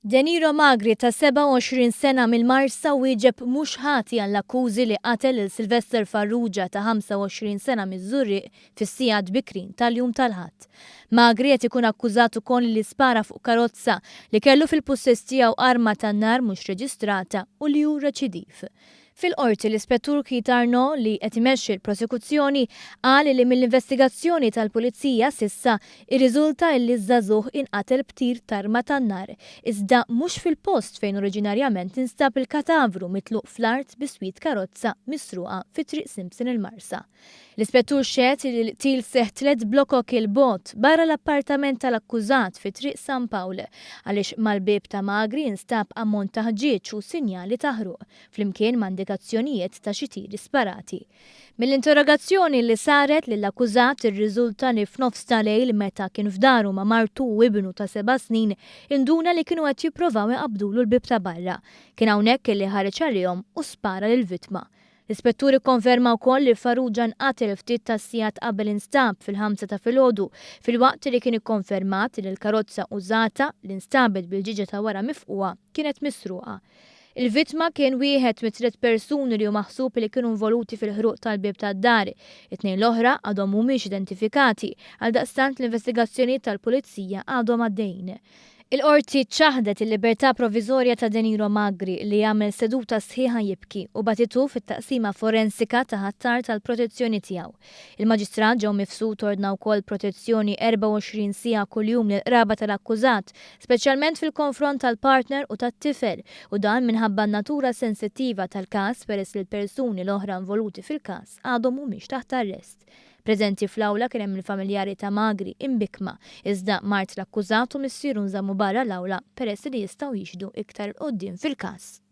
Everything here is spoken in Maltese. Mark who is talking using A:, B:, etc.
A: Deniro Magri ta' 27 sena mill-Marsa wieġeb mhux ħati għall-akkużi li qatel il-Sylvester Farrugia ta' 25 sena miż-Żurriq fis-sigħat bikrin tal-jum tal-Ħadd. Magri qed ikun akkużat ukoll li spara fuq karozza li kellu fil-pussess tiegħu arma tan-nar mhux reġistrata u li hu reċidiv. Fil-qorti l-Ispettur Keith Arnaud li qed imexxi l-prosekuzzjoni qal li mill-investigazzjoni tal-Pulizija sissa irriżulta li żagħżugħ inqatel b'tir tarma tan-nar, iżda mhux fil-post fejn oriġinarjament instab il-katavru mitluq fl-art biswit karozza misruqa fi triq Simpson il-Marsa. L-Ispettur xehed li l-qtil seħħ 3 blokok il-bot barra l-appartament tal-akkużat fi triq San Pawl għaliex mal-bib ta' Magri instab ammont ta' ħġieġ u sinjali ta' ħruq flimkien ma' indikazzjonijiet ta' xi tieri sparati. Mill-interrogazzjoni li saret lill-akkużat irriżulta li f'nofs ta' lejl meta kien f'daru ma' martu u ibnu ta' 7 snin induna li kienu qed jippruvaw iqabdulu l-bib ta' barra. Kien hawnhekk li ħareġ għalihom u spara lill-vittma. L-Ispettur ikkonferma wkoll li Farrugia nqatel ftit ta' sigħat qabel instab fil-5 ta' filgħodu filwaqt li kien ikkonfermat li l-karozza użata li nstabet bil-ġiġa ta' wara mifquwa kienet misruqa. Il-vittma kien wieħed mit-3 persuni li hu maħsub li kienu involuti fil-ħruq tal-bib tad-dar. It-tnejn l-oħra għadhom mhumiex identifikati għaldaqstant l-investigazzjonijiet tal-Pulizija għadhom għaddejjin. Il-qorti ċaħdet il-libertà provizorja ta' Deniro Magri li jagħmel seduta sħiħa jibki u batitu fit-taqsima forensika ta' ħattar tal-protezzjoni tiegħu. Il-maġistrat ġew mifsud ordna wkoll protezzjoni 24 siegħa kuljum lill-qraba tal-akkużat, speċjalment fil-konfront tal-partner u tat-tifel u dan minħabba n-natura sensittiva tal-każ peress li l-persuni l-oħra involuti fil-każ għadhom mhumiex taħt arrest. Preżenti fl-awla kien hemm il-familjari ta' Magri imbikma iżda mart l-akkużat u missieru nżammu barra l-awla peress li jistgħu jixhdu iktar quddiem fil-każ.